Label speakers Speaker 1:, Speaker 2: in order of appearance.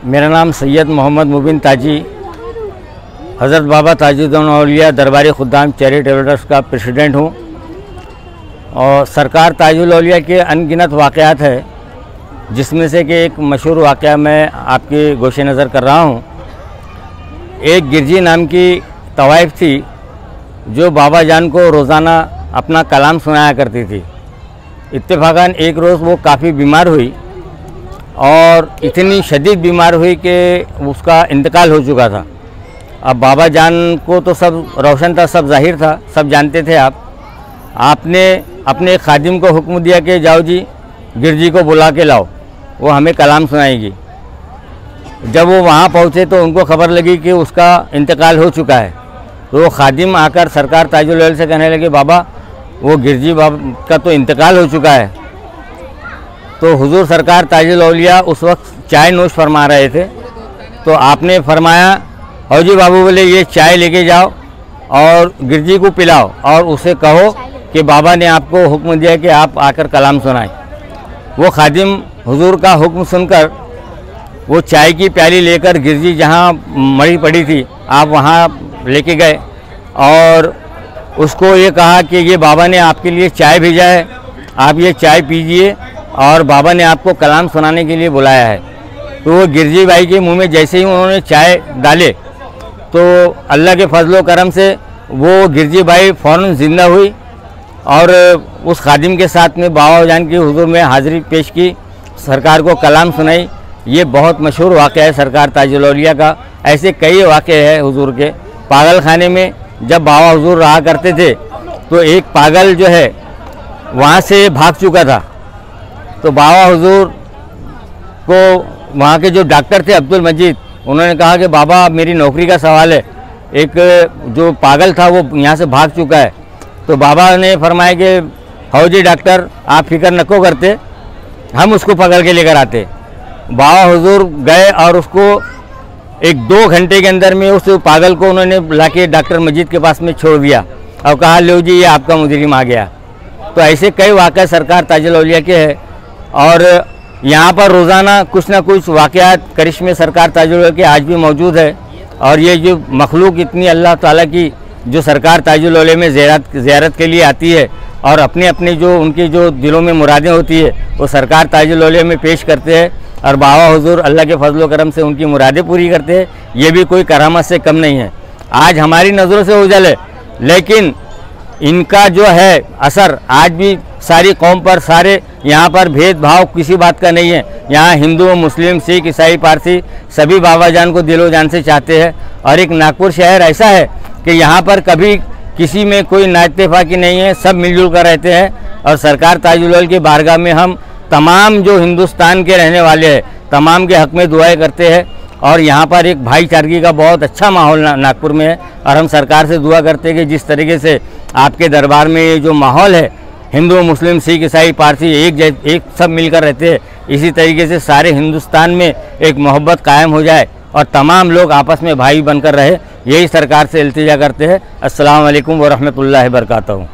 Speaker 1: मेरा नाम सैयद मोहम्मद मुबिन ताजी, हज़रत बाबा ताजुद्दीन औलिया दरबारी खुद्दाम चैरिटेबल ट्रस्ट का प्रेसिडेंट हूँ। और सरकार ताजुल औलिया के अनगिनत वाक़यात है, जिसमें से कि एक मशहूर वाक़या मैं आपके गोशे नज़र कर रहा हूँ। एक गिरजी नाम की तवाइफ थी जो बाबा जान को रोज़ाना अपना कलाम सुनाया करती थी। इत्तेफाकन एक रोज़ वो काफ़ी बीमार हुई और इतनी शदीद बीमार हुई कि उसका इंतकाल हो चुका था। अब बाबा जान को तो सब रोशन था, सब जाहिर था, सब जानते थे। आपने अपने खादिम को हुक्म दिया कि जाओ जी गिरजी को बुला के लाओ, वो हमें कलाम सुनाएगी। जब वो वहाँ पहुँचे तो उनको खबर लगी कि उसका इंतकाल हो चुका है। तो वो खादिम आकर सरकार ताजुल औलिया से कहने लगे, बाबा वो गिरजी बाबा का तो इंतकाल हो चुका है। तो हुजूर सरकार ताजुल औलिया उस वक्त चाय नोश फरमा रहे थे। तो आपने फरमाया, हो जी बाबू बोले ये चाय लेके जाओ और गिरजी को पिलाओ और उसे कहो कि बाबा ने आपको हुक्म दिया कि आप आकर कलाम सुनाएं। वो खादिम हुजूर का हुक्म सुनकर वो चाय की प्याली लेकर गिरजी जहाँ मरी पड़ी थी आप वहाँ लेके गए और उसको ये कहा कि ये बाबा ने आपके लिए चाय भेजा है, आप ये चाय पीजिए और बाबा ने आपको कलाम सुनाने के लिए बुलाया है। तो वो गिरजी भाई के मुंह में जैसे ही उन्होंने चाय डाले तो अल्लाह के फजलो करम से वो गिरजी भाई फ़ौरन ज़िंदा हुई और उस खादिम के साथ में बाबा जान की हुजूर में हाज़िरी पेश की, सरकार को कलाम सुनाई। ये बहुत मशहूर वाक़या है सरकार ताजुल औलिया का। ऐसे कई वाक़े हैं हुजूर के। पागल खाने में जब बाबा हुजूर रहा करते थे तो एक पागल जो है वहाँ से भाग चुका था। तो बाबा हुजूर को वहाँ के जो डॉक्टर थे अब्दुल मजीद, उन्होंने कहा कि बाबा मेरी नौकरी का सवाल है, एक जो पागल था वो यहाँ से भाग चुका है। तो बाबा ने फरमाया कि हो जी डॉक्टर आप फिक्र नको करते, हम उसको पकड़ के लेकर आते। बाबा हुजूर गए और उसको 1-2 घंटे के अंदर में उस पागल को उन्होंने लाके डॉक्टर मजीद के पास में छोड़ दिया और कहा लो जी ये आपका मुजरिम आ गया। तो ऐसे कई वाक़े सरकार ताजुल औलिया के हैं और यहाँ पर रोज़ाना कुछ ना कुछ वाक़यात करिश्मे सरकार ताजुल औलिया के आज भी मौजूद है। और ये जो मखलूक इतनी अल्लाह ताला की जो सरकार ताजुल औलिया में ज़ियारत के लिए आती है और अपने अपने जो उनकी जो दिलों में मुरादें होती है वो सरकार ताजुल औलिया में पेश करते हैं और बाबा हुजूर अल्लाह के फजलो करम से उनकी मुरादें पूरी करते हैं। ये भी कोई करामत से कम नहीं है। आज हमारी नज़रों से उजल है, लेकिन इनका जो है असर आज भी सारी कौम पर, सारे यहाँ पर भेदभाव किसी बात का नहीं है। यहाँ हिंदू, मुस्लिम, सिख, ईसाई, पारसी सभी बाबा जान को दिलो जान से चाहते हैं। और एक नागपुर शहर ऐसा है कि यहाँ पर कभी किसी में कोई नाइत्तेफाकी नहीं है, सब मिलजुल कर रहते हैं। और सरकार ताजुल औलिया की बारगाह में हम तमाम जो हिंदुस्तान के रहने वाले हैं तमाम के हक़ में दुआएं करते हैं। और यहाँ पर एक भाईचारगी का बहुत अच्छा माहौल नागपुर में है। और हम सरकार से दुआ करते हैं कि जिस तरीके से आपके दरबार में ये जो माहौल है, हिंदू, मुस्लिम, सिख, ईसाई, पारसी एक सब मिलकर रहते हैं, इसी तरीके से सारे हिंदुस्तान में एक मोहब्बत कायम हो जाए और तमाम लोग आपस में भाई बनकर रहे। यही सरकार से इल्तिजा करते हैं। अस्सलाम वालेकुम व रहमतुल्लाहि व बरकातहू।